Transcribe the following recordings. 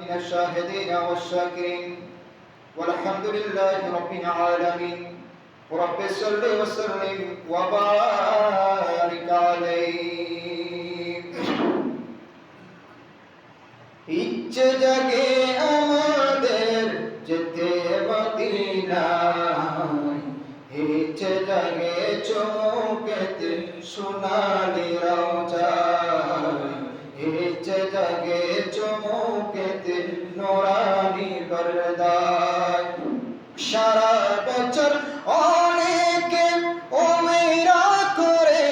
من الشاهدين والشاكرين والحمد لله رب العالمين رب صل وسلم وبارك عليه ইচ্ছে জাগে আমাদের যেতে মদিনায় ইচ্ছে জাগে চমকেতে সোনালি রওজায় ইচ্ছে জাগে চমকেতে নোরানি পর্দায় সারা বছর অনেকে উমরা করে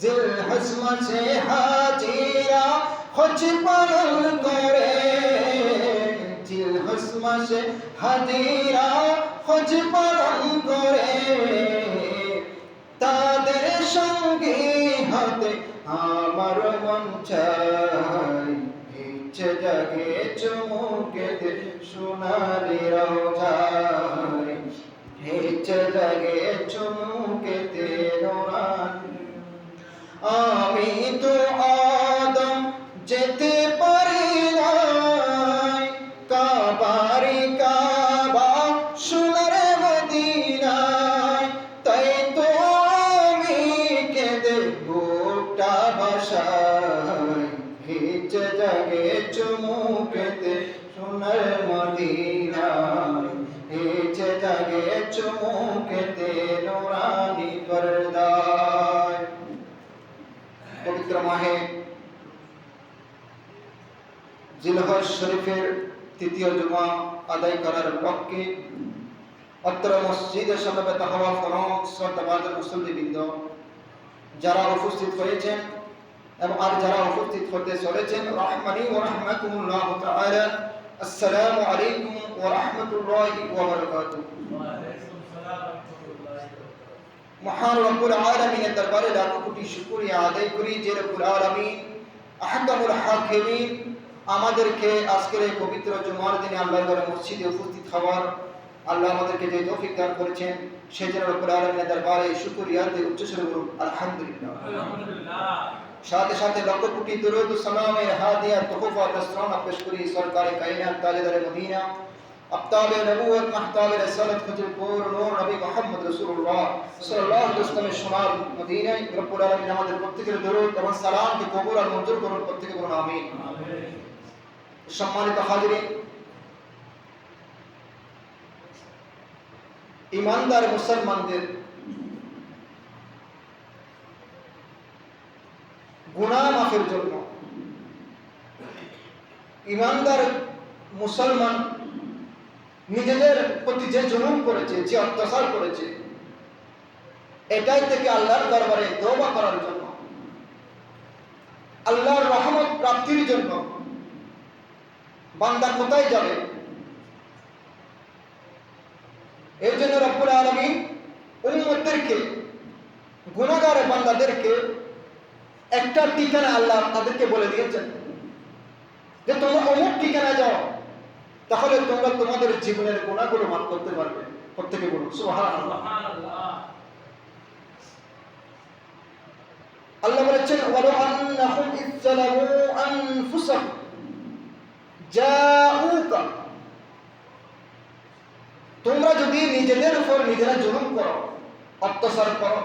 জিলহজ মাসে হাজিরা হজ পালন করে জিলহজ মাসে হাজিরা হজ পালন করে তাদের সঙ্গে হতে আমার মন চায় ইচ্ছে জাগে চমকেতে সোনালি রওজায় ইচ্ছে জাগে চমকেতে নোরানি আমি তো আদম যেতে পারি নাই কাবারি কাবা সোনার মদিনায় তাই তো আমি কেঁদে বুকটা ভাসাই ইচ্ছে জাগে চমকেতে সোনার মদিনায় ইচ্ছে জাগে চমকেতে নোরানি পর্দায় পবিত্র মাহে জিলহজ শরীফের তৃতীয় জুমা আদায় করার লক্ষ্যে অত্র মসজিদে সমবেত হওয়া ফরজ শ্রদ্ধাভাজন মুসল্লিবৃন্দ যারা উপস্থিত হয়েছেন এবং আর যারা উপস্থিত হতে চলেছেন রাহমানি ওয়া রাহমাতুল্লাহ তাআলা আসসালামু আলাইকুম ওয়া রাহমাতুল্লাহি ওয়া বারাকাতুহু। মহান রব্বুল আলামিনের দরবারে লাখো কোটি শুকরিয়া আদায় করি যে রব্বুল আলামিন আহকামুল হাকিমিন আমাদেরকে আজকের এই পবিত্র জুমার দিনে আল্লাহর ঘরে মসজিদে উপস্থিত হওয়ার আল্লাহ আমাদেরকে যে তৌফিক দান করেছেন সেজন্য রব্বুল আলামিনের দরবারে শুকরিয়া দিয়ে উচ্চস্বরে বলুন আলহামদুলিল্লাহ। সাথে সাথে লক্ষ কোটি দরুদ ও সালামের হাদিয়া তোহফা দস্তরানা পেশ করি সরকারে কায়নাত তাজদারে মদিনা আফতাবে নবুয়ত মাহতাবে রিসালাত খুতুবুর নূর নবী মুহাম্মদ রাসূলুল্লাহ সাল্লাল্লাহু আলাইহি ওয়াসাল্লামের সোনার মদিনায় রব্বুল আলামিন আমাদের প্রত্যেকের দরুদ এবং সালামকে কবুল আর মঞ্জুর করুন, প্রত্যেকে বলুন আমিন। সম্মানিত হাজিরিন, ঈমানদার মুসলমানদের গুনাহ মাফের জন্য ঈমানদার মুসলমান নিজেদের প্রতি যে জুলুম করেছে, যে অত্যাচার করেছে, এটাই থেকে আল্লাহর দরবারে তওবা করার জন্য, আল্লাহর রহমত প্রাপ্তির জন্য বান্দা কোথায় যাবে? এর জন্য রব্বুল আলামিন উম্মতদেরকে, গুনাহগার বান্দাদেরকে একটা ঠিকানা আল্লাহ তাদেরকে বলে দিয়েছেন যে তোমরা অমুক ঠিকানা যাও, তাহলে তোমরা তোমাদের জীবনের গুনাহগুলো মাফ করতে পারবে। প্রত্যেকে বলুন সুবহানাল্লাহ। আল্লাহ বলেছেন ওয়ালাউ আন্নাহুম ইযলামু আনফুসাহুম জাউকা, তোমরা যদি নিজেদের উপর নিজেরা জুলুম করো, অত্যাচার করো,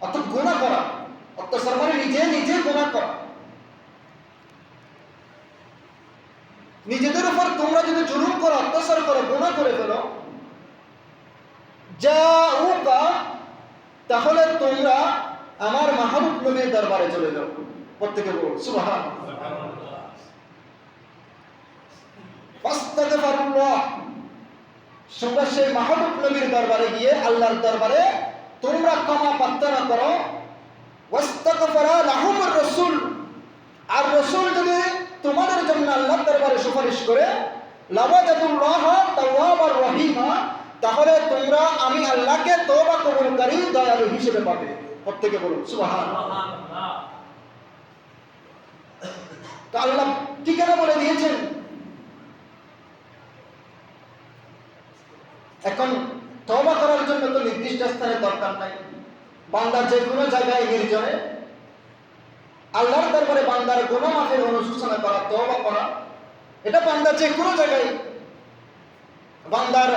অর্থাৎ গুনাহ করা, অত্যাচার মানে নিজে নিজে গুনাহ করা, নিজেদের উপর তোমরা যদি জুলুম করো, অত্যাচার করো, গুনাহ করে ফেলো, জাউকা, তাহলে তোমরা আমার মাহবুব নবীর দরবারে চলে যাও। প্রত্যেকে বলুন সুবহানাল্লাহ। ফাস্তাগফিরুল্লাহ, তোমরা সেই মাহবুব নবীর দরবারে গিয়ে আল্লাহর দরবারে তোমরা ক্ষমা প্রার্থনা করো। ওয়াস্তাগফারা লাহুমুর রাসূল, আর রাসূল যদি তোমাদের জন্য আল্লাহর দরবারে সুপারিশ করে লাওয়াজাদুল্লাহ তাওয়াবার রহিমা, তাহলে তোমরা আমি আল্লাহকে তওবা কবুলকারী দয়ালু হিসেবে পাবে। প্রত্যেকে বলুন সুবহানাল্লাহ। তো আল্লাহ ঠিকানা বলে দিয়েছেন। এখন তওবা করার জন্য তো নির্দিষ্ট স্থানে দরকার নাই, বান্দা যে কোনো জায়গায় নির্জনে আল্লাহর দরবারে বান্দার গুনাহ মাফের অনুশোচনা করা, তওবা করা, এটা বান্দা যে কোনো জায়গায় বান্দার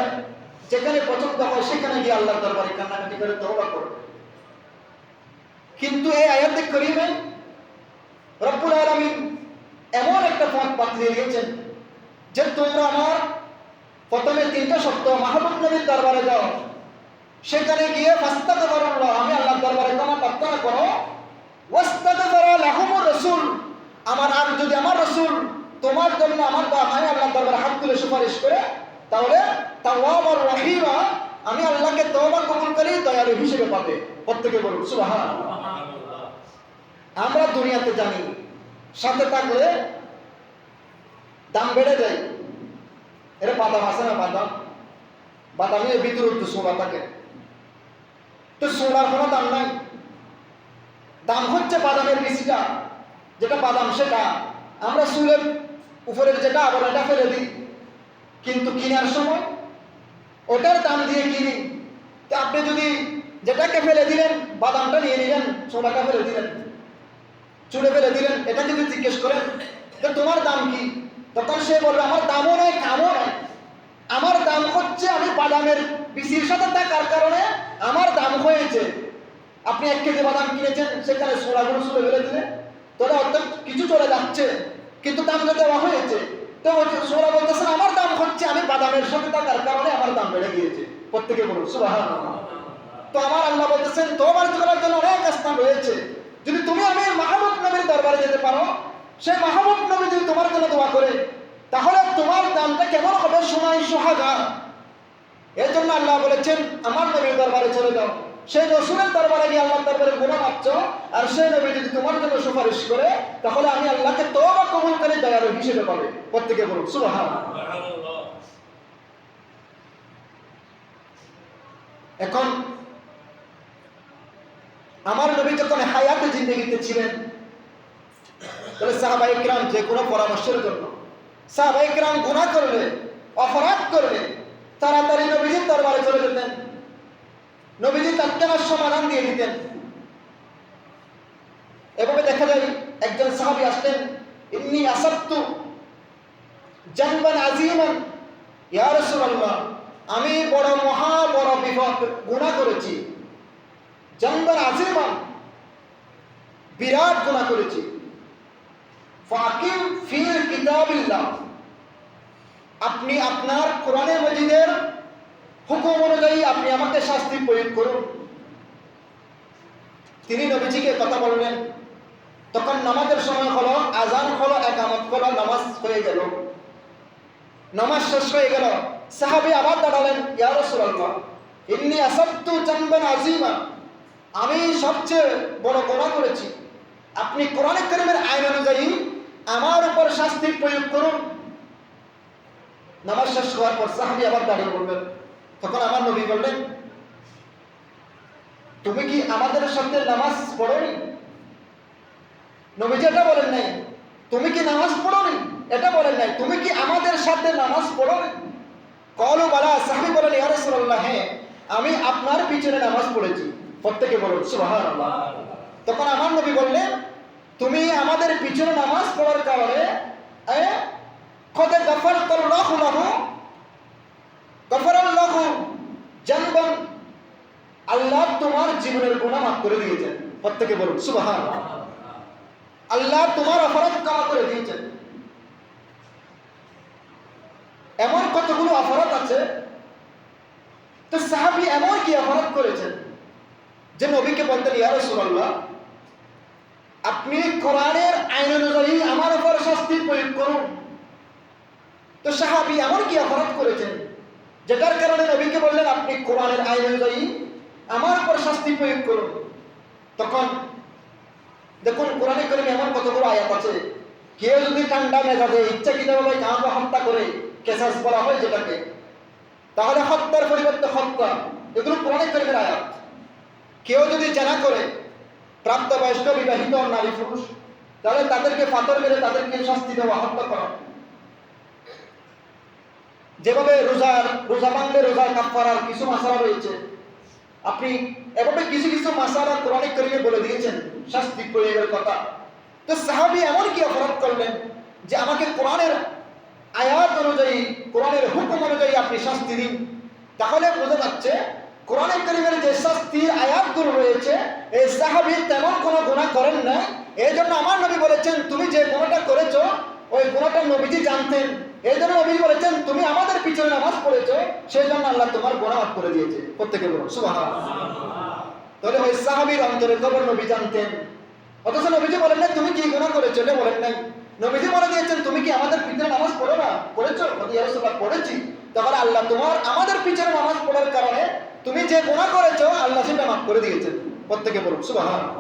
যেখানে পছন্দ হয় সেখানে গিয়ে আল্লাহর দরবারে কান্নাকাটি করে তওবা করবে। কিন্তু এই আয়াতে কারিমে রব্বুল আলামিন এমন একটা পথ বাতলিয়ে দিয়েছেন যে তোমরা আমার প্রথমে 3টা শর্ত, মাহবুব নবীর দরবারে যাও, সেখানে গিয়ে ফাস্তাগফিরুল্লাহ, আমি আল্লাহর দরবারে ক্ষমা প্রার্থনা করো, ওয়াস্তাগফারা লাহুমুর রাসূল, আর যদি আমার রাসূল তোমার জন্য আমি আল্লাহর দরবারে হাত তুলে সুপারিশ করে, তাহলে তাওয়াবুর রহিমা, আমি আল্লাহকে তওবা কবুল করি, দয়ালু হিসেবে পাবে। প্রত্যেকে বলুন সুবহানাল্লাহ। আমরা দুনিয়াতে জানি সাথে থাকলে দাম বেড়ে যায়। এর বাদাম আছে না, বাদামের ভিতরে একটু সোনা থাকে, তো সোনার কোনো দাম নাই। দাম হচ্ছে বাদামের বিচিটা, যেটা বাদাম সেটা আমরা চুলের উপরের যেটা আবরণটা ফেলে দিই, কিন্তু কেনার সময় ওটার দাম দিয়ে কিনি। তো আপনি যদি যেটাকে ফেলে দিলেন, বাদামটা নিয়ে নিলেন, সোনাটা ফেলে দিলেন, চুলে ফেলে দিলেন, এটা যদি জিজ্ঞেস করেন যে তোমার দাম কি, তখন সে বলবে আমার দামও নাই, কামও নাই, আমার দাম হচ্ছে আমি বাদামের বিচির সাথে থাকার কারণে আমার দাম হয়েছে। আপনি 1 কেজি বাদাম কিনেছেন, সেখানে সোনাগুলো চুলে ফেলে দিলেন, তাহলে অর্থাৎ কিছু চলে যাচ্ছে, কিন্তু দামটা দেওয়া হয়েছে। তো সোনা বলতেছেন আমার দাম হচ্ছে আমি বাদামের সাথে থাকার কারণে আমার দাম বেড়ে গিয়েছে। প্রত্যেকে বলুন সুবহানাল্লাহ। তো আমার আল্লাহ বলতেছেন তওবা করার জন্য অনেক স্থান রয়েছে। যদি তুমি আমি মাহবুব নবীর দরবারে যেতে পারো, সেই মাহবুব নবী যদি তোমার জন্য দোয়া করে, তাহলে তোমার দামটা কেমন হবে, সোনায় সোহাগা। এর জন্য আল্লাহ বলেছেন আমার নবীর দরবারে চলে যাও, সেই রাসূলের দরবারে গিয়ে আল্লাহর দরবারে গুনাহ মাপছো, আর সেই নবী যদি তোমার জন্য সুপারিশ করে, তাহলে আমি আল্লাহকে তওবা কবুল করে দয়ালু হিসেবে পাবে। প্রত্যেকে বলুন সুবহানাল্লাহ। এখন আমার নবী যখন হায়াতে জিন্দেগিতে ছিলেন, তাহলে সাহাবায়ে কিরাম যে কোনো পরামর্শের জন্য, সাহাবায়ে কিরাম গুনাহ করলে, অপরাধ করলে তাড়াতাড়ি নবীজির দরবারে চলে যেতেন, নবীজি তৎক্ষণাৎ সমাধান দিয়ে দিতেন। এভাবে দেখা যায় একজন সাহাবী আসলেন, ইন্নী আসাবতু জানবান আযীমান, ইয়া রাসূলুল্লাহ, আমি বড় বিপদ গুনাহ করেছি, জানবান আযীমান, বিরাট গুনাহ করেছি, ফাকিম ফিল কিতাবিল্লাহ, আপনি আপনার কোরআনে মাজিদের হুকুম অনুযায়ী আপনি আমাকে শাস্তি প্রয়োগ করুন। তিনি নবীজিকে কথা বললেন। তখন নামাজের সময় হলো, আজান হলো, একামত হলো, নামাজ হয়ে গেল, নামাজ শেষ হয়ে গেল। সাহাবী আবার দাঁড়ালেন, ইয়া রাসূলুল্লাহ, ইন্নী আসাবতু জানবান আযীমা, আমি সবচেয়ে বড় গুনাহ করেছি, আপনি কোরআনে কারীমের আইন অনুযায়ী আমার উপর শাস্তি প্রয়োগ করুন। নামাজ শেষ হওয়ার পর সাহাবী আবার দাঁড়িয়ে বললেন। তখন আমার নবী বললেন, তুমি কি আমাদের সাথে নামাজ পড়োনি? নবীজি এটা বলেন নাই, তুমি কি নামাজ পড়োনি, এটা বলেন নাই, তুমি কি আমাদের সাথে নামাজ পড়োনি? ক্বালু বালা, সাহাবী বলেন, ইয়া রাসূলুল্লাহ, হ্যাঁ, আমি আপনার পিছনে নামাজ পড়েছি। প্রত্যেকে বলুন সুবহানাল্লাহ। তখন আমার নবী বললেন, তুমি আমাদের পিছনে নামাজ পড়ার কারণে কদ গফারতাল্লাহু লাহু, গফারাল্লাহু জানবান, আল্লাহ তোমার জীবনের গুনাহ মাফ করে দিয়েছেন। প্রত্যেকে বলুন সুবহানাল্লাহ। আল্লাহ তোমার অপরাধ ক্ষমা করে দিয়েছেন। এমন কতগুলো অপরাধ আছে, তো সাহাবী এমন কি অপরাধ করেছেন যে নবীকে বলতেন, ইয়া রাসূলুল্লাহ, আপনি কোরআনের আইন অনুযায়ী আমার উপর শাস্তি প্রয়োগ করুন। তো সাহাবী এমন কি অপরাধ করেছেন যেটার কারণে নবীকে বললেন, আপনি কোরআনের আইন অনুযায়ী আমার উপর শাস্তি প্রয়োগ করুন। তখন দেখুন কোরআনে কারীমে এমন কতগুলো আয়াত আছে, কেউ যদি ঠান্ডা মেজাজে ইচ্ছাকৃতভাবে কাউকে হত্যা করে, কেসাস বলা হয় যেটাকে, তাহলে হত্যার পরিবর্তে হত্যা, এগুলো কোরআনে কারীমের আয়াত। কেউ যদি জানা করে, প্রাপ্তবয়স্ক বিবাহিত নারী পুরুষ, তাহলে তাদেরকে পাথর মেরে তাদেরকে শাস্তি দেওয়া, হত্যা করা। যেভাবে রোজা ভাঙলে রোজার কাফারার কিছু মাসালা রয়েছে, আপনি এভাবে কিছু মাসালা কোরআনে কারীমে বলে দিয়েছেন শাস্তি প্রয়োগের কথা। তো সাহাবী এমন কি অপরাধ করলেন যে আমাকে কোরআনের আয়াত অনুযায়ী, কোরআনের হুকুম অনুযায়ী আপনি শাস্তি দিন? তাহলে বোঝা যাচ্ছে কোরআনে কারীমের যে শাস্তির আয়াতগুলো রয়েছে, এই সাহাবী তেমন কোনো গুনাহ করেন না। এই জন্য আমার নবী বলেছেন, তুমি যে গুনাহটা করেছো ওই গুনাহটা নবীজি জানতেন। এই জন্য নবী বলেছেন, তুমি আমাদের পিছনে নামাজ পড়েছো, সেই জন্য আল্লাহ তোমার গুনাহ মাফ করে দিয়েছে। প্রত্যেকে বলুন সুবহানাল্লাহ। তাহলে ওই সাহাবীর অন্তরে খবর নবী জানতেন, অথচ নবীজি বলেন না তুমি কি গুনাহ করেছো, এটা বলেন নাই। নবীজি বলে দিয়েছেন, তুমি কি আমাদের পিছনে নামাজ পড়ো না, পড়েছো? ইয়া রাসূলুল্লাহ, পড়েছি। তাহলে আল্লাহ তোমার আমাদের পিছনে নামাজ পড়ার কারণে তুমি যে গুনাহ করেছো আল্লাহ সেটা মাফ করে দিয়েছেন। প্রত্যেকে বলুন সুবহানাল্লাহ।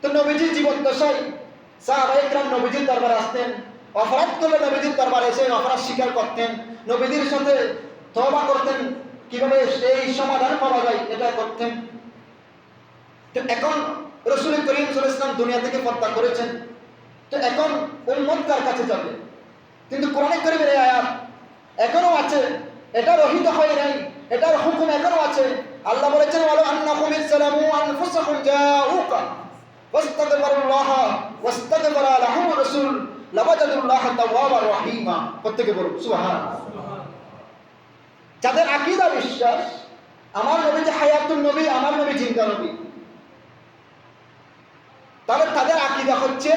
তো নবীজি জীবন দশায় সাহাবায়ে কেরাম নবীজির দরবারে আসতেন, অপরাধ করলে নবীজির দরবারে এসে অপরাধ স্বীকার করতেন, নবীজির সাথে তওবা করতেন, কিভাবে এই সমাধান পাওয়া যায় এটা করতেন। তো এখন রাসূল করিম সাল্লাল্লাহু আলাইহি ওয়াসাল্লাম দুনিয়া থেকে পর্দা করেছেন, তো এখন উম্মত কার কাছে যাবে? কিন্তু কোরআনে কারীমের এই আয়াত এখনো আছে, এটা রহিত হয় নাই, এটার হুকুম এখনো আছে। আল্লাহ বলেছেন, ওয়ালা আন্নাহুম ইসলামু আনফুসাহুম জাউকা ওয়াস্তাগফিরুল্লাহ ওয়াস্তাগফারা লাহুম রাসূল লাওয়াজাদুল্লাহ তাওয়াবার রহিমা। প্রত্যেকে বলুন সুবহানাল্লাহ। যাদের আকীদা বিশ্বাস আমার নবী যে হায়াতুন নবী, আমার নবী জিন্দা নবী, তাহলে তাদের আকীদা হচ্ছে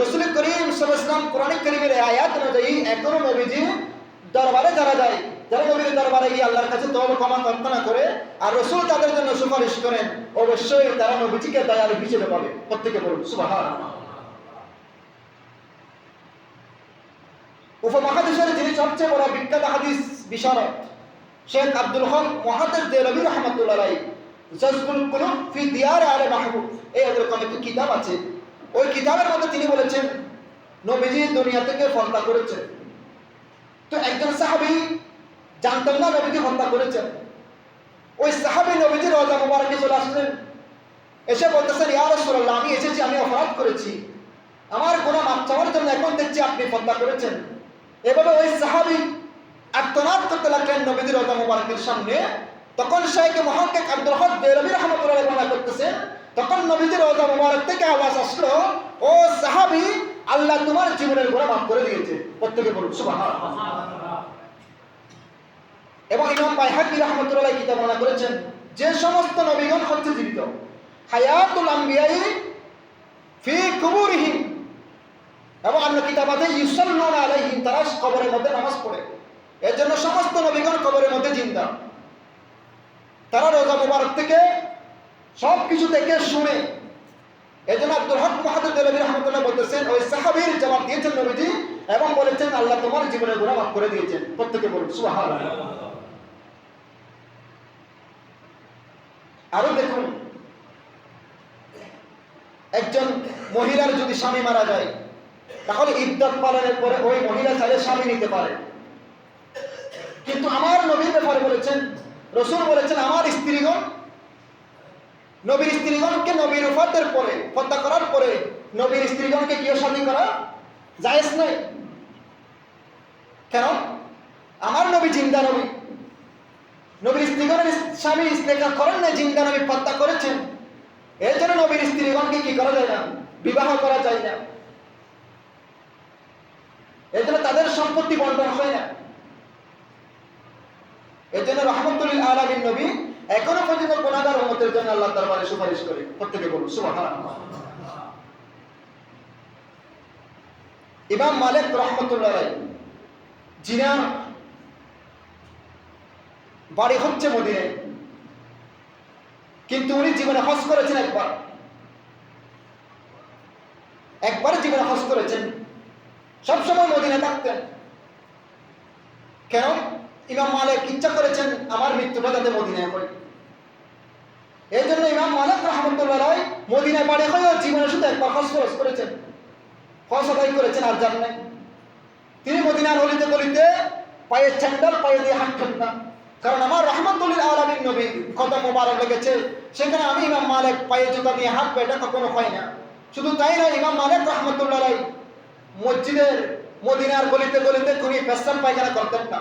রাসূল করিম সাল্লাল্লাহু আলাইহি ওয়াসাল্লাম কোরআনে কারীমের আয়াত অনুযায়ী এখনো নবীজি দরবারে যারা যায়, যারা নবীর দরবারে গিয়ে আল্লাহর কাছে তওবা ক্ষমা প্রার্থনা করে আর রাসূল তাদের জন্য সুপারিশ করেন, অবশ্যই তারা নবীজিকে দয়ালু হিসেবে পাবে। প্রত্যেকে বলুন সুবহানাল্লাহ। উপমহাদেশের যিনি সবচেয়ে বড় বিখ্যাত হাদিস বিশারদ শেখ আব্দুল হক মুহাদ্দিস দেহলভী রাহমাতুল্লাহ আলাইহি জাযবুল কুলুব ফি দিয়ার আলে মাহবুব, এই এরকম একটা কিতাব আছে। ওই কিতাবের মধ্যে তিনি বলেছেন নবীজি দুনিয়া থেকে পর্দা করেছেন। তো একজন সাহাবী জানতেন না নবীজি পর্দা করেছেন। ওই সাহাবী নবীজির রওজা মুবারকে চলে আসলেন, এসে বলতেছেন, ইয়া রাসূলুল্লাহ, আমি এসেছি, আমি অপরাধ করেছি, আমার গুনাহ মাফ চাওয়ার জন্য, এখন দেখছি আপনি পর্দা করেছেন। এভাবে ওই সাহাবী আর্তনাদ করতে লাগলেন নবীজির রওজা মুবারকের সামনে। তখন শেখ মুহাক্কিক আব্দুল হক দেহলভী রাহমাতুল্লাহ আলাইহি বর্ণনা করতেছেন, তখন নবীজির রওজা মুবারক থেকে আওয়াজ আসলো, ও সাহাবী, আল্লাহ তোমার জীবনের গুনাহ মাফ করে দিয়েছে। প্রত্যেকে বলুন সুবহানাল্লাহ। এবং ইমাম বাইহাকী রাহমাতুল্লাহ আলাইহি কিতাব বর্ণনা করেছেন, যে সমস্ত নবীগণ হচ্ছে জীবিত, হায়াতুল আম্বিয়াই ফি কুবুরিহিম, এবং অন্য কিতাব আছে ইউসাল্লুনা আলাইহিম, তারা কবরের মধ্যে নামাজ পড়ে। এর জন্য সমস্ত নবীগণ কবরের মধ্যে জিন্দা, তারা রওজা মুবারক থেকে সব কিছু থেকে শুনে। এই জন্য আব্দুল হক মুহাদ্দিস দেহলভী রাহমাতুল্লাহ বলতেছেন, ওই সাহাবীর জবাব দিয়েছেন নবীজি এবং বলেছেন আল্লাহ তোমার জীবনের গুনাহ মাফ করে দিয়েছেন। প্রত্যেকে বলুন সুবহানাল্লাহ। আরো দেখুন, একজন মহিলার যদি স্বামী মারা যায়, তাহলে ইদ্দত পালনের পরে ওই মহিলা চাইলে স্বামী নিতে পারে। কিন্তু আমার নবীর ব্যাপারে বলেছেন, রাসূল বলেছেন, আমার স্ত্রীগণ, নবীর স্ত্রীগণকে নবীর ওফাতের পরে, পর্দা করার পরে নবীর স্ত্রীগণকে কেউ স্বামী করা জায়েজ নয়। কেন? আমার নবী জিন্দা নবী, নবীর স্ত্রীগণের স্বামী ইস্তেকা করেন না, জিন্দা নবী পর্দা করেছেন। এর জন্য নবীর স্ত্রীগণকে কি করা যায় না, বিবাহ করা যায় না। এর জন্য তাদের সম্পত্তি বন্টন হয় না। এর জন্য রাহমাতুল লিল আলামিন নবী এখনো পর্যন্ত গুনাহগার উম্মতের জন্য আল্লাহর দরবারে সুপারিশ করে। প্রত্যেকে বলুন সুবহানাল্লাহ। ইমাম মালিক রাহমাতুল্লাহ আলাইহি, জিনার বাড়ি হচ্ছে মদিনায়, কিন্তু উনি জীবনে হজ করেছেন একবার জীবনে হজ করেছেন, সবসময় মদিনায় থাকতেন। কেন? ইমাম মালিক ইচ্ছা করেছেন আমার মৃত্যুটা যাতে মদিনায় হয়। এই জন্য ইমাম মালিক রাহমাতুল্লাহ আলাইহি মদিনায় বাড়ি হয়েও জীবনে শুধু একবার হজ করেছেন, হজ আদায় করেছেন, আর যান নাই। তিনি মদিনার অলিতে গলিতে পায়ে স্যান্ডেল পায়ে দিয়ে হাঁটতেন না, কারণ আমার রাহমাতুল লিল আলামিন নবী কদম মোবারক লেগেছে, সেখানে আমি ইমাম মালিক পায়ে জুতা দিয়ে হাঁটবো, এটা কখনো হয় না। শুধু তাই নয়, ইমাম মালিক রাহমাতুল্লাহ আলাইহি মসজিদের মদিনার গলিতে গলিতে কোনো পেশাব পায়খানা করতেন না।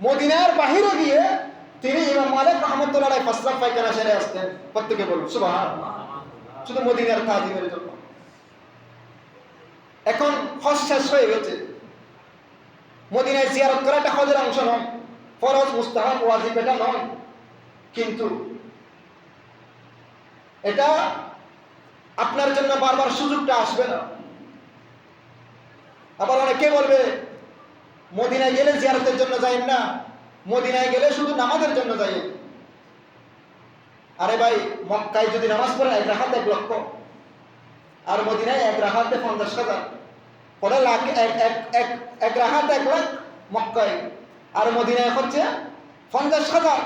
মদিনার বাহিরে গিয়ে তিনি ইমাম মালিক রাহমাতুল্লাহ আলাইহি পেশাব পায়খানা সেরে আসতেন। প্রত্যেকে বলুন সুবহানাল্লাহ। শুধু মদিনার তাজিমের জন্য। এখন হজ শেষ হয়ে গেছে, মদিনায় জিয়ারত করা একটা হজের অংশ নয়, ফরজ মুস্তাহাব ওয়াজিব এটা নয়, কিন্তু এটা আপনার জন্য বারবার সুযোগটা আসবে না। আবার অনেকে বলবে মদিনায় গেলে জিয়ারতের জন্য যাইন না, মদিনায় গেলে শুধু নামাজের জন্য যাইন। আরে ভাই, মক্কায় যদি নামাজ পড়েন 1 রাকাত 1 লক্ষ, আর মদিনায় 1 রাকাতে 50,000, পরে লাখ 1 রাকাত 1 লাখ মক্কায়, আর মদিনায় হচ্ছে 50,000।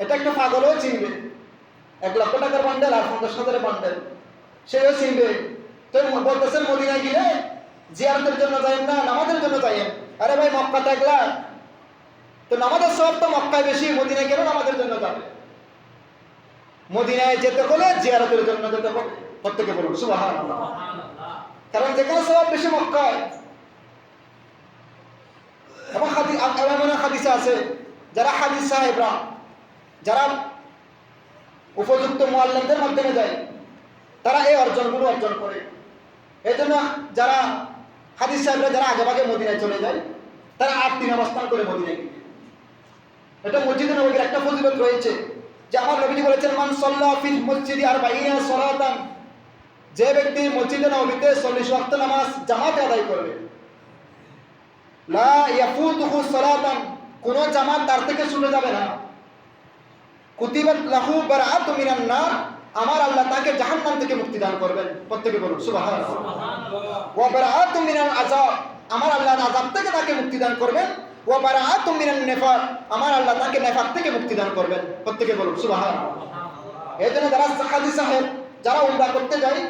এটা একটা পাগলও চিনবে, 1 লক্ষ টাকার বান্ডেল আর 50,000 বান্ডেল, সেও চিনবে। তো বলতেছেন মদিনায় গেলে জিয়ারতের জন্য যাইন না, নামাজের জন্য যাইন। আরে ভাই, মক্কাতে 1 লাখ, তো নামাজের সব তো মক্কায় বেশি, মদিনায় কেন নামাজের জন্য যাবে? মদিনায় যেতে হলে জিয়ারতের জন্য যেতে হবে। প্রত্যেকে বলুন সুবহানাল্লাহ। কারণ যেখানে সব বেশি মক্কায়। এবং হাদিসে আছে, যারা হাদিস সাহেবরা, যারা উপযুক্ত মুআল্লিমদের মাধ্যমে যায়, তারা এই অর্জনগুলো অর্জন করে। এই জন্য যারা হাদিস সাহেবরা যারা আগেভাগে মদিনায় চলে যায়, তারা 8 দিন অবস্থান করে মদিনায় গিয়ে, এটা মসজিদে নববীর একটা ফজিলত রয়েছে যে আমার নবীজি বলেছেন, মান সাল্লা ফিল মসজিদি 40 সালাতান, যে ব্যক্তি মসজিদে নববীতে 40 ওয়াক্ত নামাজ জামাতে আদায় করবে, লা ইয়াফুতুহু সালাতান, কোন জামাত তার থেকে ছুটে যাবে না, কুতিবাত লাহু বারাআতু মিনান নার, আমার আল্লাহ তাকে জাহান্নাম থেকে মুক্তি দান করবেন। প্রত্যেকে বলুন সুবহানাল্লাহ। ওয়া বারাআতু মিনাল আযাব, আমার আল্লাহ আযাব থেকে তাকে মুক্তি দান করবেন। ওয়া বারাআতু মিনান নিফাক, আমার আল্লাহ তাকে নিফাক থেকে মুক্তি দান করবেন। প্রত্যেকে বলুন সুবহানাল্লাহ। এজন্য যারা হাজী সাহেব যারা উমরা করতে যায়,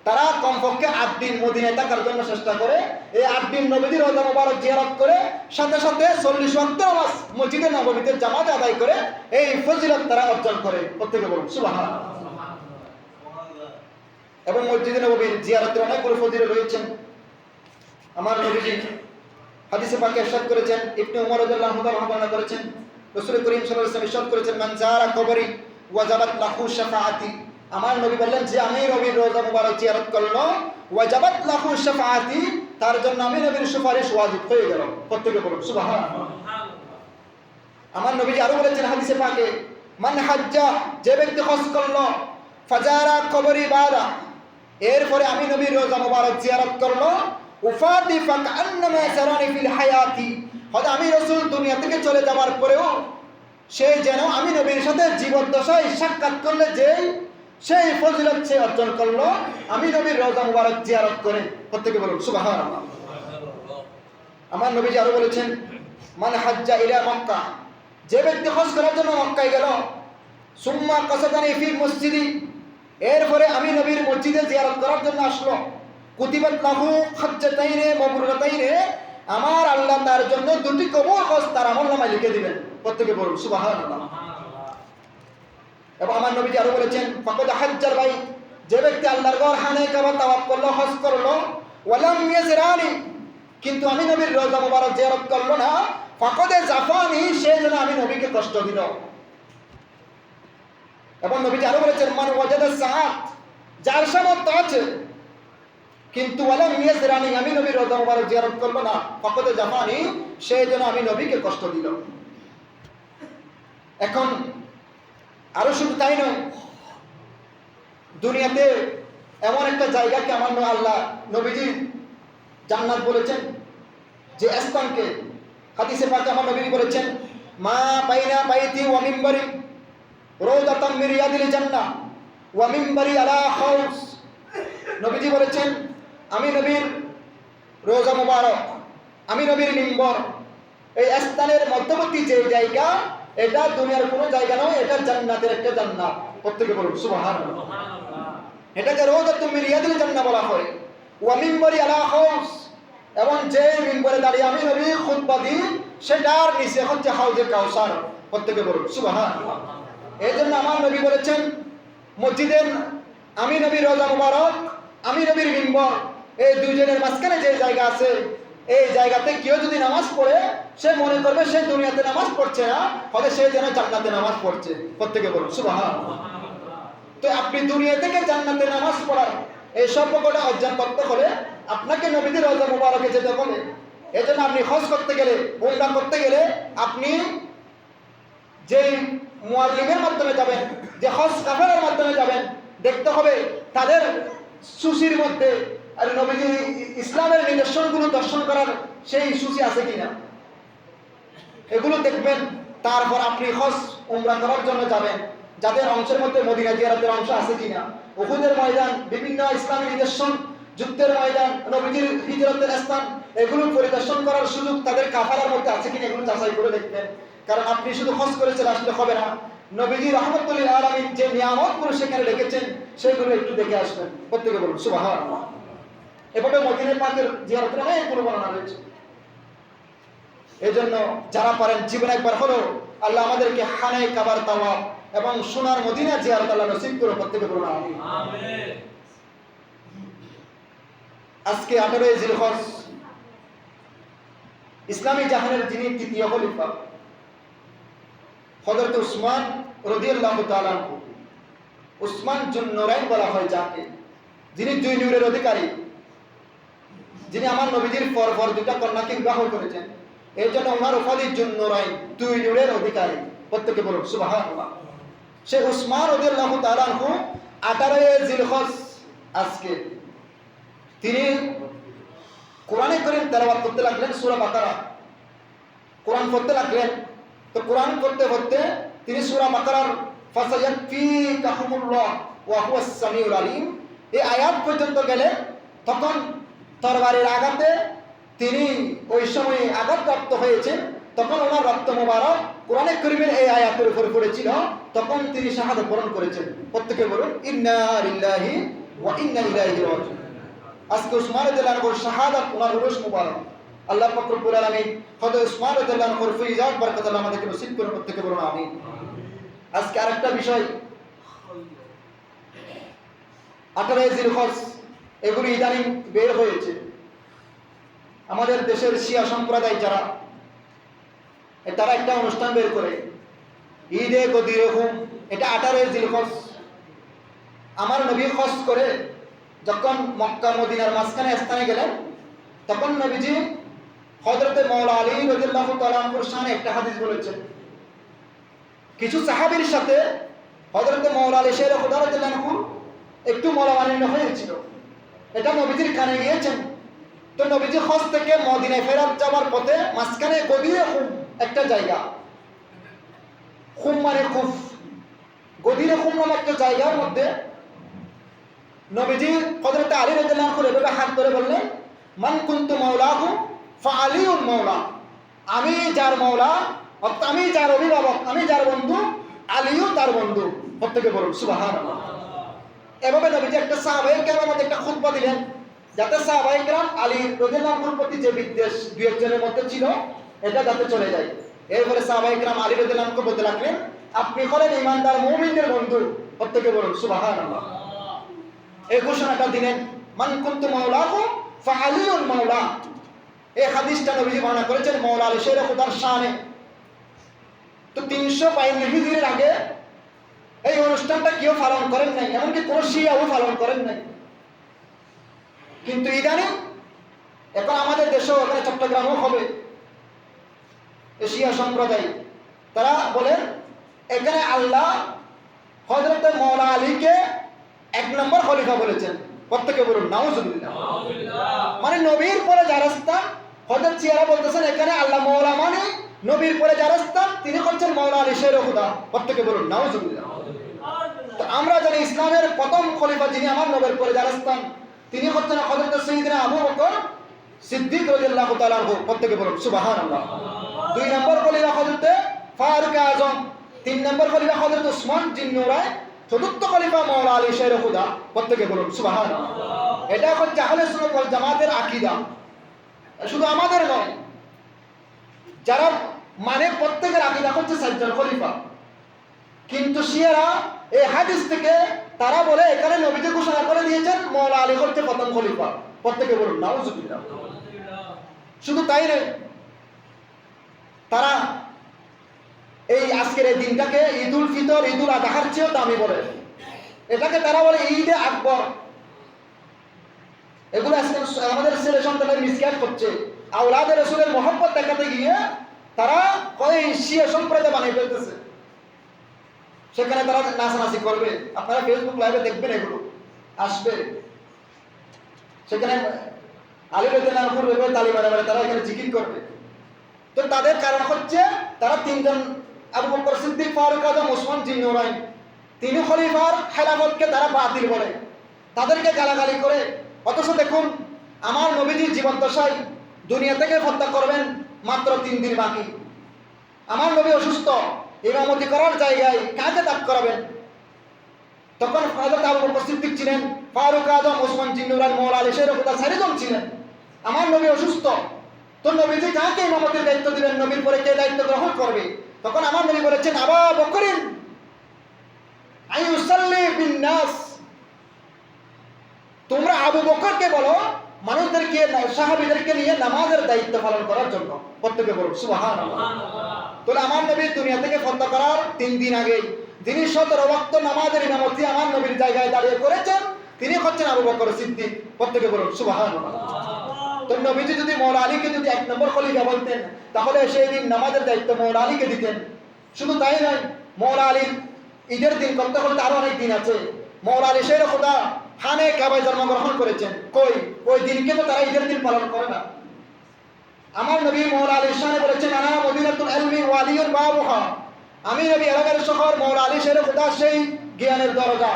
তারা কমপক্ষে 8 দিন মদিনায় থাকার জন্য চেষ্টা করে। এই 8 দিন নবীর রওজা মুবারক জিয়ারত করে, সাথে সাথে 40 ওয়াক্ত নামাজ মসজিদে নববীতে জামাতে আদায় করে এই ফজিলত তারা অর্জন করে। প্রত্যেকে বলুন সুবহানাল্লাহ। এবং মসজিদে নববীর জিয়ারতের অনেকগুলো ফজিলত রয়েছে। আমার নবীজি হাদিসে পাকে ইরশাদ করেছেন, ইবনে উমর রাদিয়াল্লাহু তাআলা বর্ণনা করেছেন, রাসূল করিম সাল্লাল্লাহু আলাইহি ওয়াসাল্লাম ইরশাদ করেছেন, মান যারা কবরি ওয়াজাবাত লাহু শাফাআতি, আমার নবী বললেন যে আমি নবীর রওজা মুবারক জিয়ারত করলো, ওয়াজাবাত লাহু শাফাআতি, তার জন্য আমি নবীর সুপারিশ ওয়াজিব হয়ে গেল। প্রত্যেকে বলুন সুবহানাল্লাহ। আমার নবী আরো বলেছেন হাদিসে পাকে, মান হাজ্জা, যে ব্যক্তি হজ করলো, ফাজারা কবরি বাদা, এরপরে আমি নবীর রওজা মুবারক জিয়ারত করলো, উফাতি ফাকান্নামা সারানি ফিল হায়াতি, হয়তো আমি রাসূল দুনিয়া থেকে চলে যাওয়ার পরেও সে যেন আমি নবীর সাথে জীবদ্দশায় সাক্ষাৎ করলে যেই সেই ফজিলত সে অর্জন করলো আমি নবীর রওজা মুবারক জিয়ারত করে। প্রত্যেকে বলুন সুবহানাল্লাহ। আমার নবীজি আরো বলেছেন, মান হাজ্জা ইলা মক্কা, যে ব্যক্তি হজ করার জন্য মক্কায় গেল, সুম্মা কাসাদানি ফিল মসজিদি, এরপরে আমি নবীর মসজিদে জিয়ারত করার জন্য আসলো, কুতিবাত লাহু হাজ্জাতাইনে মাবরুরাতাইনে, আমার আল্লাহ তার জন্য 2টি কবুল হজ তার আমলনামায় লিখে দিবেন। প্রত্যেকে বলুন সুবহানাল্লাহ। এবং আমার নবীজি আরো বলেছেন, ফাকাদ হাজ্জাল বাইত, যে ব্যক্তি আল্লাহর ঘর হানে কাবা তাওয়াফ করলো, হজ করলো, ওয়ালাম ইয়াজরানি, কিন্তু আমি নবীর রওজা মুবারক জিয়ারত করলো না, ফাকাদ জাফানি, সে যেন আমি নবীকে কষ্ট দিল। এবং নবীজি আরো বলেছেন, মান ওয়াজাদা সাআত, যার সামর্থ্য আছে কিন্তু ওয়ালাম ইয়াজরানি, আমি নবীর রওজা মুবারক জিয়ারত করলো না, ফাকাদ জাফানি, সে যেন আমি নবীকে কষ্ট দিল। এখন আরো শুধু তাই নয়, দুনিয়াতে এমন একটা জায়গাকে আমার আল্লাহ নবীজি জান্নাত বলেছেন, যে স্থানকে হাদিসে পাকে আমার নবী বলেছেন, মা বাইনা বাইতি ওয়া মিম্বারি রাওদাতাম মিন রিয়াদিল জান্নাহ ওয়া মিম্বারি আলা হাউস, নবীজি বলেছেন আমি নবীর রওজা মুবারক, আমি নবীর মিম্বর, এই স্থানের মধ্যবর্তী যে জায়গা, এটা দুনিয়ার কোনো জায়গা নয়, এটা জান্নাতের একটা জান্নাত। প্রত্যেকে বলুন সুবহানাল্লাহ। এটাকে রাওদাতুম মিন রিয়াদিল জান্নাহ বলা হয়। ওয়া মিম্বারি আলা হাউস, এবং যে মিম্বরে দাঁড়িয়ে আমি নবী খুতবা দিই, সেটার নিচে হচ্ছে হাউজে কাউসার। প্রত্যেকে বলুন সুবহানাল্লাহ। এই জন্য আমার নবী বলেছেন, মসজিদের আমি নবীর রওজা মুবারক, আমি নবীর মিম্বর, এই দুইজনের মাঝখানে যে জায়গা আছে, এই জায়গাতে কেউ যদি নামাজ পড়ে, সে মনে করবে সে দুনিয়াতে নামাজ পড়ছে না, ফলে সে যেন জান্নাতে নামাজ পড়ছে। প্রত্যেকে বলুন সুবহানাল্লাহ। তো আপনি দুনিয়া থেকে জান্নাতে নামাজ পড়ার এই সম্পর্কটা অর্জন করতে হলে আপনাকে নবীদের রওজা মুবারকে যেতে হবে। এজন্য আপনি হজ করতে গেলে, উমরা করতে গেলে আপনি যে মুআল্লিমের মাধ্যমে যাবেন, যে হজ কাফেলার মাধ্যমে যাবেন, দেখতে হবে তাদের সূচির মধ্যে আর নবীজি ইসলামের নিদর্শনগুলো দর্শন করার সেই সূচি আছে কিনা, এগুলো দেখবেন। তারপর আপনি হজ উমরা করার জন্য যাবেন, যাদের অংশের মধ্যে মদিনা জিয়ারতের অংশ আছে কিনা, উহুদের ময়দান, বিভিন্ন ইসলামী নিদর্শন, যুদ্ধের ময়দান, নবীজির হিজরতের স্থান, এগুলো পরিদর্শন করার সুযোগ তাদের কাফালার মধ্যে আছে কিনা, এগুলো যাচাই করে দেখবেন। কারণ আপনি শুধু হজ করেছেন আসলে হবে না, নবীজি রাহমাতুল লিল আলামিন যে নিয়ামতগুলো সেখানে রেখেছেন সেগুলো একটু দেখে আসবেন। প্রত্যেকে বলুন সুবহানাল্লাহ। এভাবে মদিনা পাকের জিয়ারতের অনেকগুলো বর্ণনা রয়েছে। এই জন্য যারা পারেন জীবনে একবার হলো আল্লাহ আমাদেরকে খানে কাবার তাওয়াফ এবং সোনার মদিনা জিয়ারত আল্লাহ নসিব করে। প্রত্যেকে বলুন আমিন। আজকে 18 জিলহজ, ইসলামী জাহানের যিনি তৃতীয় খলিফা হযরত উসমান রাদিয়াল্লাহু তাআলা আনহু, উসমান জুন নুরাইন বলা হয় যাকে, যিনি দুই নূরের অধিকারী, যিনি আমার নবীজির পর দুটা কন্যাকে বিবাহ করেছেন, এই জন্য ওনার উপাধি জুন নুরাইন, দুই নূরের অধিকারী। প্রত্যেকে বলুন সুবহানাল্লাহ। সে উসমান রাদিয়াল্লাহু তাআলা আনহু 18 জিলহজ আজকে তিনি কোরআনে কারীম তেলাওয়াত করতে লাগলেন, সূরা বাকারা কোরআন পড়তে লাগলেন। তো কোরআন পড়তে পড়তে তিনি সূরা বাকারার ফাসায়াকফিকাহুমুল্লাহ ওয়া হুয়াস সামিউল আলিম এই আয়াত পর্যন্ত গেলেন। তখন তরবারির আঘাতে তিনি ওই সময়ে আঘাতপ্রাপ্ত হয়েছেন। তখন ওনার রক্ত মোবারক কোরআনে কারীমের এই আয়াতের উপর পড়েছিল, তখন তিনি শাহাদাত বরণ করেছেন। প্রত্যেকে বলুন ইন্না লিল্লাহি ওয়া ইন্না ইলাইহি রাজিউন। আজকে উসমান রাদিয়াল্লাহু আনহুর শাহাদাত, ওনার উরুস মুবারক। আল্লাহ পাক রব্বুল আলামিন হযরত উসমান রাদিয়াল্লাহু আনহুর ফিজাত বরকত আল্লাহ আমাদেরকে নসিব করুন। প্রত্যেকে বলুন আমিন। আজকে আরেকটা বিষয়, 18 জিলহজ এগুলি ইদানিং বের হয়েছে। আমাদের দেশের শিয়া সম্প্রদায় যারা, তারা একটা অনুষ্ঠান বের করে ঈদে গদিরে হুম, এটা 18 জিলহজ। আমার নবী হজ করে যখন মক্কা মদিনার মাঝখানে স্থানে গেলেন, তখন নবীজি হযরতে মাওলা আলী রাদিয়াল্লাহু তাআলা আনহুর শানে একটা হাদিস বলেছেন। কিছু সাহাবীর সাথে হযরতে মাওলা আলী শের খুদা রাদিয়াল্লাহু আনহু একটু মনোমালিন্য হয়েছিল, এটা নবীজির কানে গিয়েছেন। তো নবীজি হজ থেকে মদিনায় ফেরত যাওয়ার পথে মাঝখানে গদিরে হুম একটা জায়গা, হুম মানে কুফ, গদিরে হুম নামক একটা জায়গার মধ্যে নবীজি হযরত আলী রাদিয়াল্লাহু আনহু এভাবে হাত ধরে বললেন, মান কুনতু মাওলাহু ফাআলিউন মাওলা। আমি যার মাওলা, অর্থাৎ আমি যার অভিভাবক, আমি যার বন্ধু, আলীও তার বন্ধু। প্রত্যেকে বলুন সুবহানাল্লাহ। এভাবে নবীজি একটা সাহাবায়ে কেরামের মধ্যে একটা খুতবা দিলেন, যাতে সাহাবায়ে কেরাম আলী রাদিয়াল্লাহু আনহুর প্রতি যে বিদ্বেষ দুই একজনের মধ্যে ছিল এটা যাতে চলে যায়। এরপরে সাহাবায়ে কেরাম আলী রাদিয়াল্লাহু আনহুকে বলতে লাগলেন, আপনি হলেন ঈমানদার মুমিনদের বন্ধু। প্রত্যেকে বলুন সুবহানাল্লাহ। এই ঘোষণাটা দিলেন, মান কুনতু মাওলাহু ফাআলিউন মাওলা। এই হাদিসটা নবীজি বর্ণনা করেছেন মাওলা আলী শের খুদার শানে। তো 352 হিজরির আগে এই অনুষ্ঠানটা কেউ পালন করেন নাই, এমনকি কোন শিয়াও পালন করেন নাই। কিন্তু ইদানিং এখন আমাদের দেশেও, এখানে চট্টগ্রামও হবে, শিয়া সম্প্রদায় তারা বলেন এখানে আল্লাহ হযরত মাওলা আলীকে 1 নম্বর খলিফা বলেছেন। প্রত্যেকে বলুন নাউজুবিল্লাহ। মানে নবীর পরে যার স্থান, হযরত শিয়ারা বলতেছেন এখানে আল্লাহ মাওলা মানে নবীর পরে যার স্থান তিনি হচ্ছেন মাওলা আলী শের খুদা। প্রত্যেকে বলুন নাউজুবিল্লাহ। তো আমরা জানি ইসলামের প্রথম খলিফা যিনি আমার নবীর পরে যার স্থান, তিনি হচ্ছেন হযরত সাইয়্যিদনা আবু বকর সিদ্দিক রাদিয়াল্লাহু তাআলা আনহু। প্রত্যেকে বলুন সুবহানাল্লাহ। 2 নম্বর খলিফা হযরত ফারুক আযম, 3 নম্বর খলিফা হযরত উসমান জিন নুরাইন, 4র্থ খলিফা মাওলা আলী শের খুদা। প্রত্যেকে বলুন সুবহানাল্লাহ। এটা হচ্ছে আহলে সুন্নাত ওয়াল জামাতের আকীদা, শুধু আমাদের নয়, যারা মানে প্রত্যেকের আকীদা হচ্ছে 4 জন খলিফা। কিন্তু শিয়ারা এই হাদিস থেকে তারা বলে এখানে নবীজি ঘোষণা করে দিয়েছেন মাওলা আলী হচ্ছে প্রথম খলিফা। প্রত্যেকে বলুন নাউজুবিল্লাহ। শুধু তাই নয়, তারা এই আজকের এই দিনটাকে ঈদুল ফিতর, ঈদুল আজহার চেয়েও দামি বলে। এটাকে তারা বলে ঈদে আকবর। এগুলো আজকে আমাদের ছেলে সন্তানের মিসগাইড করছে। আওলাদের রাসূলের মহব্বত দেখাতে গিয়ে তারা ওই শিয়া সম্প্রদায় বানিয়ে ফেলতেছে। সেখানে তারা নাচানাচি করবে, আপনারা ফেসবুক লাইভে দেখবেন, এগুলো আসবে। সেখানে আলী রাদিয়াল্লাহু আনহু তালি মারে তারা এখানে জিকির করবে। তো তাদের কারণ হচ্ছে তারা তিনজন, আবু বকর সিদ্দিক, ফারুক আজম, ওসমান জিন্নুরাইন, তিন খলিফার খেলাফতকে তারা বাতিল বলে, তাদেরকে গালাগালি করে। অথচ দেখুন, আমার নবীজি জীবদ্দশায় দুনিয়া থেকে হত্যা করবেন মাত্র 3 দিন বাকি। আমার নবী অসুস্থ, ইমামতি করার জায়গায় কাকে ত্যাগ করাবেন? তখন হযরত আবু বকর সিদ্দিক ছিলেন, ফারুক আজম, ওসমান জিন্নুরাইন, মওলা আলী শের খুদা 4 জন ছিলেন। আমার নবী অসুস্থ, তো নবীজি কাকে ইমামতির দায়িত্ব দিবেন? নবীর পরে কে দায়িত্ব গ্রহণ করবে? তখন আমার নবী বলেছেন, আবু বকরিন আইয়ুসাল্লি বিন নাস, তোমরা আবু বকরকে বলো মানুষদেরকে, সাহাবীদেরকে নিয়ে নামাজের দায়িত্ব পালন করার জন্য। প্রত্যেকে বলুন সুবহানাল্লাহ। তাহলে আমার নবী দুনিয়া থেকে হত্যা করার 3 দিন আগে যিনি 17 ওয়াক্ত নামাজের ইমামতি আমার নবীর জায়গায় দাঁড়িয়ে করেছেন, তিনি হচ্ছেন আবু বকর সিদ্দিক। প্রত্যেকে বলুন সুবহানাল্লাহ। তো নবীজি যদি মওলা আলীকে যদি 1 নম্বর খলিফা বলতেন, তাহলে সেই দিন নামাজের দায়িত্ব মওলা আলীকে দিতেন। শুধু তাই নয়, মওলা আলীর ঈদের দিন করতে করতে আরো অনেক দিন আছে। মওলা আলী শের খুদা খানে কাবায় জন্মগ্রহণ করেছেন, ওই দিনকে তো তারা ঈদের দিন পালন করে না। আমার নবী মওলা আলীর শানে বলেছেন, আনা মদিনাতুল ইলমি ওয়া আলিয়ুন বাবুহা, আমি নবী এলাকার শহর, মওলা আলী শের খুদা সেই জ্ঞানের দরজা।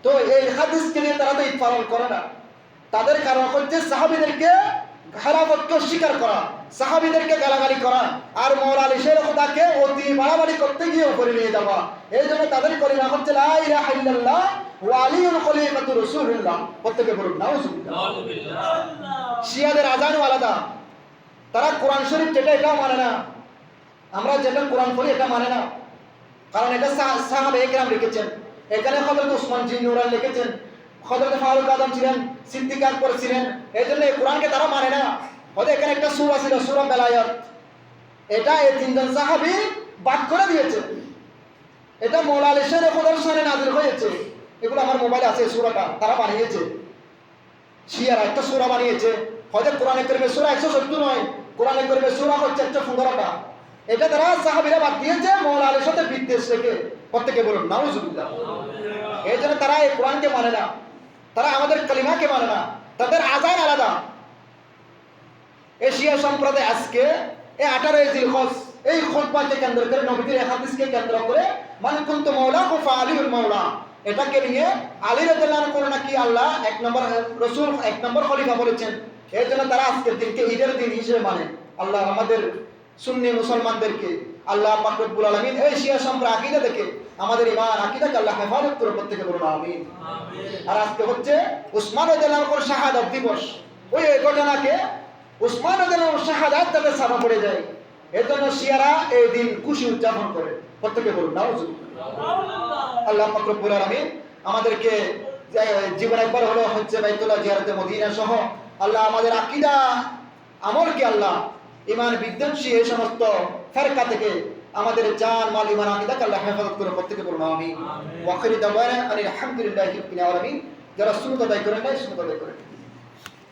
তো এই হাদিসকে নিয়ে তারা তো ঈদ পালন করে না। তাদের কারণ হচ্ছে সাহাবীদেরকে খেলাফতকে অস্বীকার করা, সাহাবীদেরকে গালাগালি করা, আর মওলা আলী শের খুদাকে অতি বাড়াবাড়ি করতে গিয়ে উপরে নিয়ে যাওয়া। এই জন্য তাদের কলিমা হচ্ছে লা ইলাহা ইল্লাল্লাহ ওয়া আলিয়ুন খলিফাতুর রাসূলুল্লাহ। প্রত্যেকে বলুন নাউযুবিল্লাহ। শিয়াদের আযানও আলাদা, তারা কোরআন শরীফ যেটা এটাও মানে না, আমরা যেটা কোরআন পড়ি এটা মানে না, কারণ এটা সাহাবায়ে কেরাম লিখেছেন। এখানে হযরত ওসমান জিন্নুরাইন লিখেছেন, হযরত ফারুক আজম ছিলেন, সিদ্দিক আকবর ছিলেন। এই জন্য এই কোরআনকে তারা মানে না। হয়তো এখানে একটা সূরা ছিল, সূরা বেলায়াত, এটা এই 3 জন সাহাবী বাদ করে দিয়েছে। এটা মওলা আলী শের খুদার শানে নাযিল হয়েছে। এগুলো আমার মোবাইলে আছে, সূরাটা তারা বানিয়েছে। শিয়ারা একটা সূরা বানিয়েছে, হয়তো কোরআনে কারীমের সূরা 170 নয়, কোরআনে কারীমের সূরা হচ্ছে 115টা। এটা তারা সাহাবীরা বাদ দিয়েছে মওলা আলীর সাথে বিদ্বেষ রেখে। প্রত্যেকে বলুন নাউযুবিল্লাহ। এই জন্য তারা এই কোরআনকে মানে না, তারা আমাদের কালিমাকে মানে না, তাদের আযান আলাদা। এশিয়া সম্প্রদায় আজকে এই 18 জিলহজ এই খুতবাকে কেন্দ্র করে, নবীর হাদিসকে কেন্দ্র করে, মান কুনতু মাওলাহু ফাআলিউল মাওলা, এটাকে নিয়ে আলী রাদিয়াল্লাহু আনহু নাকি আল্লাহ 1 নম্বর রাসূল 1 নম্বর খলিফা বলেছেন। এই জন্য তারা আজকের দিনকে ঈদের দিন হিসেবে মানে। আল্লাহ আমাদের সুন্নি মুসলমানদেরকে আল্লাহ পাক রব্বুল আলামিন এই শিয়া সম্প্রদায় আকীদা থেকে আমাদের ঈমান আকীদাকে আল্লাহ হেফাজত করে। প্রত্যেকে বলুন আমিন। আর আজকে হচ্ছে উসমান রাদিয়াল্লাহু আনহুর শাহাদাত দিবস। ওই ঘটনাকে উসমান রাদিয়াল্লাহু আনহুর শাহাদাত তাদের সামনে পড়ে যায়, এর জন্য শিয়ারা এই দিন খুশি উদযাপন করে। প্রত্যেকে বলুন নাউযুবিল্লাহ। আল্লাহ পাক রব্বুল আলামিন আমাদেরকে জীবনে একবার হলো হচ্ছে বাইতুল্লাহ জিয়ারতে মদিনা সহ আল্লাহ আমাদের আকীদা আমলকে আল্লাহ ঈমান বিধ্বংসী এই সমস্ত ফিরকা থেকে আমাদের জান মাল ঈমান আকীদাকে আল্লাহ হেফাজত করে। প্রত্যেকে বলুন আমিন। ওয়া আখিরু দাওয়ানা আলহামদুলিল্লাহি রাব্বিল আলামিন। যারা সুন্নাত আদায় করেন না, সুন্নাত আদায় করেন।